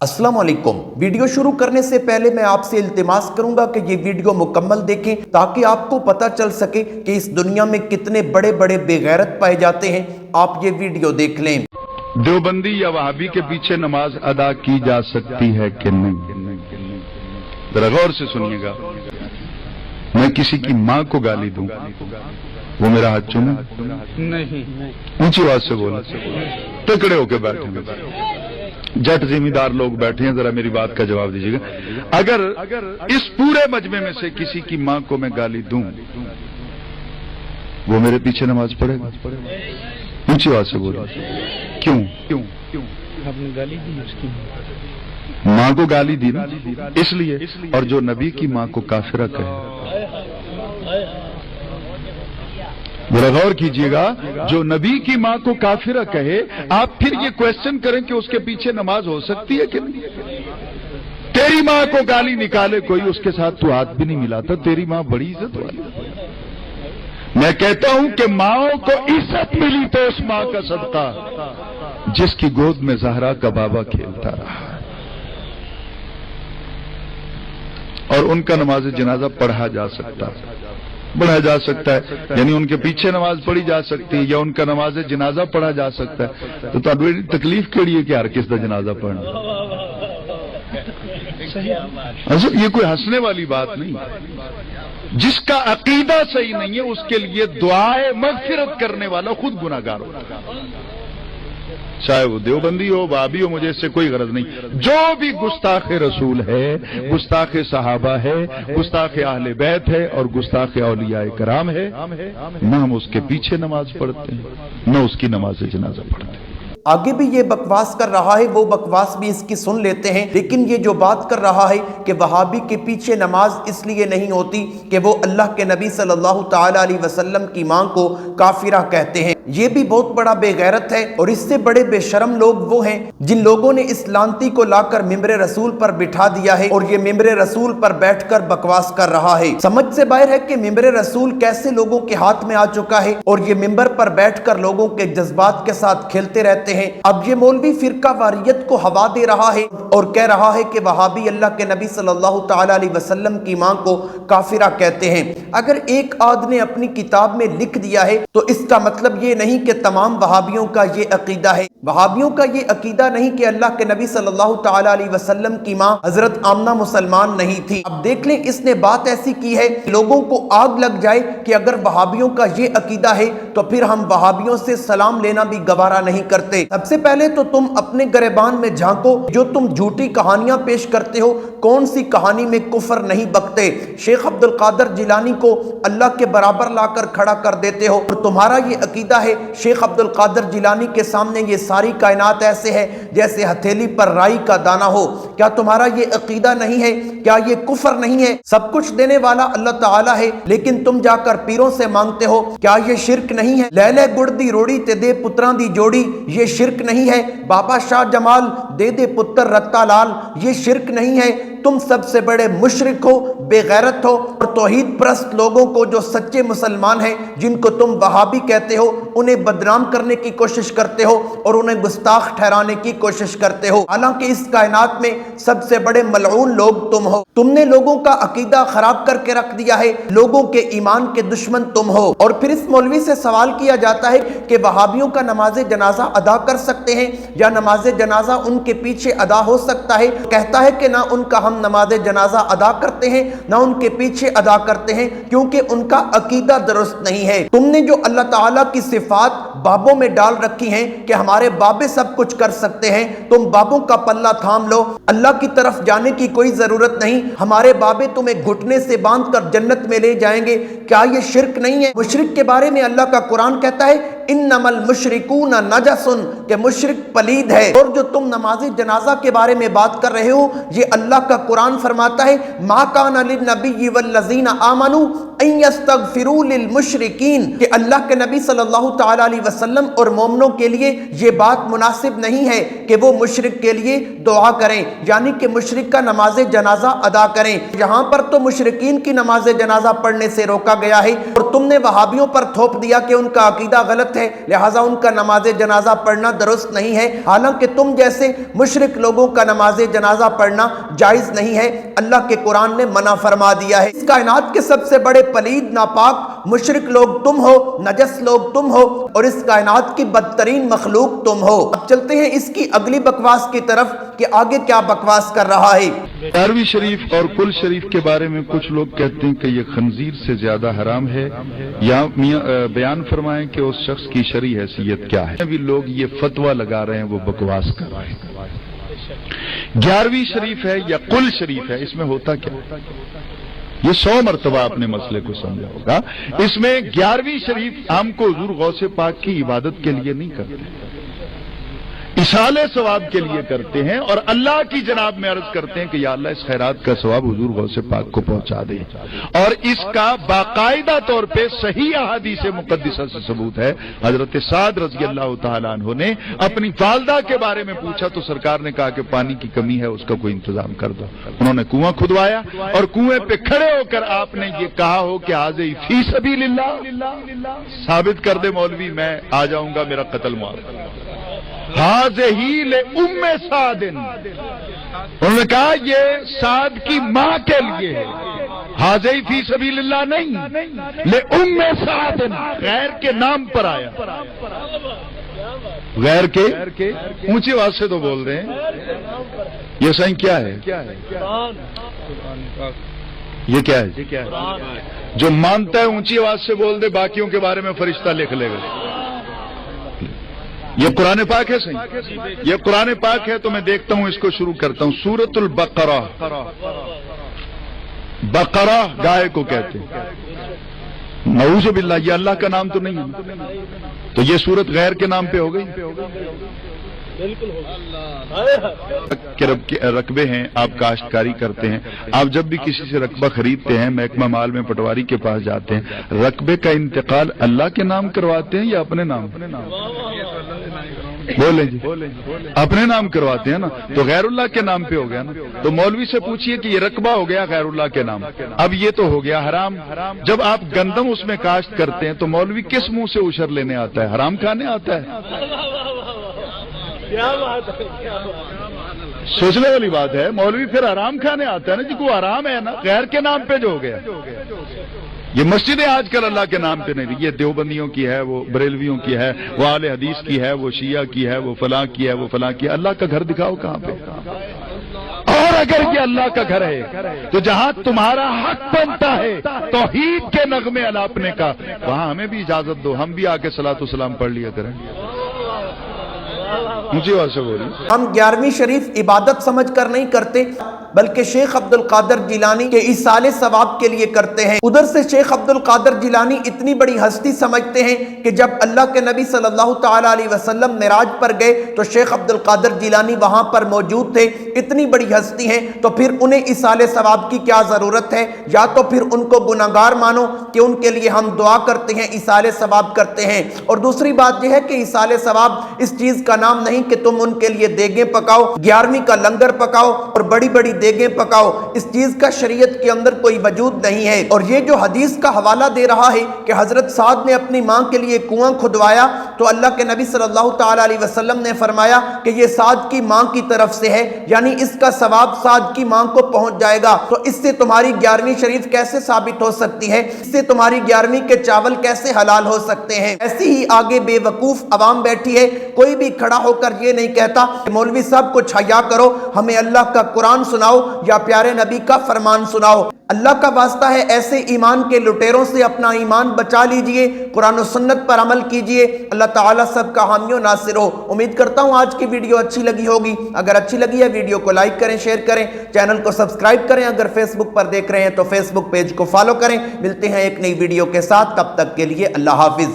अस्सलाम वालेकुम। वीडियो शुरू करने से पहले मैं आपसे इल्तिमास करूंगा कि ये वीडियो मुकम्मल देखें ताकि आपको पता चल सके कि इस दुनिया में कितने बड़े बड़े बेगैरत पाए जाते हैं। आप ये वीडियो देख लें। देवबंदी या वहाबी के पीछे नमाज अदा की जा सकती है कि नहीं? जरा गौर से सुनिएगा। मैं किसी की माँ को गाली दूं, वो मेरा हाथ चूमे? नहीं। ऊंची आवाज से बोला, तकड़े होके बैठे जट जिम्मेदार लोग बैठे हैं, जरा मेरी बात का जवाब दीजिएगा। अगर इस पूरे मजमे में से किसी की माँ को मैं गाली दूं, वो मेरे पीछे नमाज पढ़ेगा? ऊंची आवाज से बोलो। क्यों? क्यों? आपने गाली दी उसकी माँ को गाली दी ना, इसलिए। और जो नबी की माँ को काफिरा कहे, जरा गौर कीजिएगा, जो नबी की माँ को काफिरा कहे, आप फिर ये क्वेश्चन करें कि उसके पीछे नमाज हो सकती है कि नहीं? तेरी माँ को गाली निकाले कोई, उसके साथ तू हाथ भी नहीं मिलाता। तेरी माँ बड़ी इज्जत वाली। मैं कहता हूं कि माँओं को इज्जत मिली तो उस माँ का सदका जिसकी गोद में ज़हरा का बाबा खेलता रहा, और उनका नमाज जनाजा पढ़ा जा सकता है, यानी उनके पीछे नमाज पढ़ी जा सकती है, या उनका नमाज जनाजा पढ़ा जा सकता है। तो तुहानू तकलीफ केड़ी है कि हर किस दा जनाजा पढ़ना? अच्छा, ये कोई हंसने वाली बात नहीं। जिसका अकीदा सही नहीं है उसके लिए दुआए मगफिरत करने वाला खुद गुनाहगार होता है, चाहे वो देवबंदी हो, वहाबी हो, मुझे इससे कोई गरज नहीं। जो भी गुस्ताख रसूल है, गुस्ताख सहाबा है, गुस्ताख अहले बैत है, और गुस्ताख औलिया कराम है, न हम उसके पीछे नमाज पढ़ते हैं, न उसकी नमाज जनाजा पढ़ते हैं। आगे भी ये बकवास कर रहा है, वो बकवास भी इसकी सुन लेते हैं। लेकिन ये जो बात कर रहा है कि वहाबी के पीछे नमाज इसलिए नहीं होती कि वो अल्लाह के नबी सल्लल्लाहु ताला अलैहि वसल्लम की मां को काफिरा कहते हैं, ये भी बहुत बड़ा बेगैरत है। और इससे बड़े बेशरम लोग वो हैं जिन लोगों ने इस लानती को लाकर मिंबरे रसूल पर बिठा दिया है, और ये मिंबरे रसूल पर बैठकर बकवास कर रहा है। समझ से बाहर है कि मिंबरे रसूल कैसे लोगों के हाथ में आ चुका है, और ये मिंबर पर बैठकर लोगों के जज्बात के साथ खेलते रहते हैं। अब ये मौलवी फिरका वारियत को हवा दे रहा है और कह रहा है कि वहाबी अल्लाह के नबी सल्लल्लाहु ताला अलैहि वसल्लम की मां को काफिरा कहते हैं। अगर एक आदमी ने अपनी किताब में लिख दिया है तो इसका मतलब ये नहीं कि तमाम वहाबियों का ये अकीदा है। वहाबियों का ये अकीदा नहीं कि अल्लाह के नबी सल्लल्लाहु ताला अलैहि वसल्लम की मां हजरत आमना मुसलमान नहीं थी। अब देख लें, इसने बात ऐसी की है लोगों को आग लग जाए कि अगर वहाबियों का ये अकीदा है तो फिर हम वहाबियों से सलाम लेना भी गवारा नहीं करते। सबसे पहले तो तुम अपने गरेबान में झांको, जो तुम झूठी कहानियां पेश करते हो, कौन सी कहानी में कुफर नहीं बकते? शेख अब्दुल कादिर जिलानी को अल्लाह के बराबर लाकर खड़ा कर देते हो, और तुम्हारा ये अकीदा है शेख अब्दुल कादिर जिलानी के सामने ये सारी कायनात ऐसे है जैसे हथेली पर राई का दाना हो। क्या तुम्हारा ये अकीदा नहीं है? क्या ये कुफर नहीं है? सब कुछ देने वाला अल्लाह ताला है, लेकिन तुम जाकर पीरों से मांगते हो। क्या ये शिरक नहीं है? लैले गुड़ दी रोड़ी ते दे पुत्रां दी जोड़ी, ये शिरक नहीं है? बाबा शाह जमाल दे दे पुत्र रत्ता लाल, ये शिरक नहीं है? तुम सबसे बड़े मुशरिक हो, बेगैरत हो, और तौहीद परस्त लोगों को जो सच्चे मुसलमान हैं, जिनको तुम वहाबी कहते हो, उन्हें बदनाम करने की कोशिश करते हो और उन्हें गुस्ताख ठहराने की कोशिश करते हो। हालांकि इस कायनात में सबसे बड़े मलऊन लोग तुम हो। तुमने लोगों का अकीदा खराब करके रख दिया है, लोगों के ईमान के दुश्मन तुम हो। और फिर इस मौलवी से सवाल किया जाता है कि वहाबियों का नमाज जनाजा अदा कर सकते हैं या नमाज जनाजा उनके पीछे अदा हो सकता है? कहता है कि ना उनका हम नमाज जनाजा अदा करते हैं ना उनके पीछे अदा करते हैं, क्योंकि उनका अकीदा दुरुस्त नहीं है। तुमने जो अल्लाह ताला की सिफात बाबों में डाल रखी हैं कि हमारे बाबे सब कुछ कर सकते हैं, तुम बाबों का पल्ला थाम लो, अल्लाह की तरफ जाने की कोई जरूरत नहीं, हमारे बाबे तुम्हें घुटने से बांधकर जन्नत में ले जाएंगे। क्या ये शिरक नहीं है? मुशरिक के बारे में अल्लाह का कुरान कहता है इन्नमल मुशरिकून नजसुन, के मुशरिक पलीद है। और जो तुम नमाजी जनाजा के बारे में बात कर रहे हो, ये अल्लाह का कुरान फरमाता है मा काना लिन्नबिय्यि वल्लज़ीना आमनू अन यस्तगफिरू लिलमुशरिकीन, कि अल्लाह के नबी सल्लल्लाहु तआला अलैहि वसल्लम और मोमिनों के लिए ये बात मुनासिब नहीं है कि वो मुशरिक के लिए दुआ करें, यानी कि मुशरिक का नमाज जनाजा अदा करें। यहाँ पर तो मुशरिकीन की नमाज जनाजा पढ़ने से रोका गया है और तुमने वहाबियों पर थोप दिया कि उनका अकीदा गलत है, लिहाजा उनका नमाज जनाजा पढ़ना दुरुस्त नहीं है। हालांकि तुम जैसे मुशरिक लोगों का नमाज जनाजा पढ़ना जायज नहीं है, अल्लाह के कुरान ने मना फरमा दिया है। इस कायनात के सबसे बड़े पलीद नापाक मुशरिक लोग तुम हो, नजस लोग तुम हो और इस कायनात की बदतरीन मखलूक तुम हो। अब चलते हैं इसकी अगली बकवास की तरफ कि आगे क्या बकवास कर रहा है। 11वीं शरीफ और कुल शरीफ के बारे में कुछ लोग कहते हैं कि ये खंजीर से ज्यादा हराम है, या बयान फरमाएं कि उस शख्स की शरई हैसियत क्या है। भी लोग ये फतवा लगा रहे हैं, वो बकवास कर रहे हैं। 11वीं शरीफ है या कुल शरीफ है, इसमें होता क्या? ये 100 मरतबा आपने मसले को समझा होगा। इसमें 11वीं शरीफ हमको हुजूर गौसे पाक की इबादत के लिए नहीं करते, इसाले सवाब के लिए करते हैं और अल्लाह की जनाब में अर्ज करते हैं कि या अल्लाह इस खैरात का सवाब हुजूर गौसे पाक को पहुंचा दे। और इसका बाकायदा तौर पे सही अहादीस मुक़द्दिसा से सबूत है। हजरत साद रज़ी अल्लाह तआला अन्हु ने अपनी वालदा के बारे में पूछा तो सरकार ने कहा कि पानी की कमी है, उसका कोई इंतजाम कर दो। उन्होंने कुआं खुदवाया और कुएं पे खड़े होकर आपने ये कहा हो कि हाज़ी फी सबीलिल्लाह, साबित कर दे मौलवी, मैं आ जाऊंगा, मेरा कत्ल माफ। हाज़ही ले उम्मे सादिन, उन्होंने कहा ये साद की मां के लिए है, हाज़ही फी सबीलिल्लाह नहीं, ले उम्मे सादिन, गैर के नाम पर आया। गैर के ऊंची आवाज से तो बोल रहे हैं, ये सही क्या है? ये क्या है? जो मानता है ऊंची आवाज से बोल दे, बाकियों के बारे में फरिश्ता लिख लेगा। ये कुरान पाक है, सही ये कुरान पाक है। तो मैं देखता हूं, इसको शुरू करता हूं। सूरतुल बकरा, बकरा गाय को कहते हैं। नऊज़ु बिल्लाह, ये अल्लाह का नाम तो नहीं है, तो ये सूरत गैर के नाम पे हो गई। के रकबे हैं, आप काश्तकारी करते हैं, आप जब भी किसी से रकबा खरीदते हैं, महकमा माल में पटवारी के पास जाते हैं, रकबे का इंतकाल अल्लाह के नाम करवाते हैं या अपने नाम? बोले जी, अपने नाम करवाते हैं ना, तो गैरुल्लाह के नाम पे हो गया ना। तो मौलवी से पूछिए कि ये रकबा हो गया गैरुल्लाह के नाम, अब ये तो हो गया हराम। जब आप गंदम उसमें काश्त करते हैं तो मौलवी किस मुंह से उशर लेने आता है? हराम खाने आता है। क्या बात है, क्या सोचने वाली बात है। मौलवी फिर हराम खाने आता है ना जी, को हराम है ना, गैर के नाम पे जो हो गया। ये मस्जिदें आजकल अल्लाह के नाम पे नहीं, ये देवबंदियों की है, वो बरेलवियों की है, वो आले हदीस की है, वो शिया की है, वो फलां की है, वो फलां की है। अल्लाह का घर दिखाओ कहां पे। और अगर ये अल्लाह का घर है तो जहां तुम्हारा हक बनता है तौहीद के नगमे अलापने का, वहां हमें भी इजाजत दो, हम भी आके सलातो सलाम पढ़ लिया करें। मुझे वासे बोली, हम 11वीं शरीफ इबादत समझ कर नहीं करते, बल्कि शेख अब्दुल कादिर जिलानी के इसाले सवाब के लिए करते हैं। उधर से शेख अब्दुल कादिर जिलानी इतनी बड़ी हस्ती समझते हैं कि जब अल्लाह के नबी सल्लल्लाहु तआला अलैहि वसल्लम मिराज पर गए तो शेख अब्दुल कादिर जिलानी वहां पर मौजूद थे। इतनी बड़ी हस्ती हैं तो फिर उन्हें इसाले सवाब की क्या जरूरत है? या तो फिर उनको गुनाहगार मानो कि उनके लिए हम दुआ करते हैं, इसाले सवाब करते हैं। और दूसरी बात यह है कि इसाले सवाब इस चीज का नाम नहीं कि तुम उनके लिए देगें पकाओ, 11वीं का लंगर पकाओ और बड़ी बड़ी देगें पकाओ। इस चीज का शरीयत के अंदर कोई वजूद नहीं है। और ये जो हदीस का हवाला दे रहा है कि हजरत साद ने अपनी मां के लिए कुआं खुदवाया तो अल्लाह के नबी सल्लल्लाहु तआला अलैहि वसल्लम ने फरमाया कि ये साद की मां की तरफ से है, यानी इसका सवाब साद की मां को पहुंच जाएगा। तो इससे तुम्हारी 11वीं शरीफ कैसे साबित हो सकती है? इससे तुम्हारी 11वीं के चावल कैसे हलाल हो सकते हैं? ऐसी ही आगे बेवकूफ अवाम बैठी है, कोई भी खड़ा होकर ये नहीं कहता कि मौलवी साहब को छाया करो, हमें अल्लाह का कुरान सुनाओ या प्यारे नबी का फरमान सुनाओ। अल्लाह का वास्ता है, ऐसे ईमान के लुटेरों से अपना ईमान बचा लीजिए, कुरान और सुन्नत पर अमल कीजिए। अल्लाह ताला सबका हामी और नासिर हो। उम्मीद करता हूँ आज की वीडियो अच्छी लगी होगी। अगर अच्छी लगी है वीडियो को लाइक करें, शेयर करें, चैनल को सब्सक्राइब करें। अगर फेसबुक पर देख रहे हैं तो फेसबुक पेज को फॉलो करें। मिलते हैं एक नई वीडियो के साथ, तब तक के लिए अल्लाह हाफिज।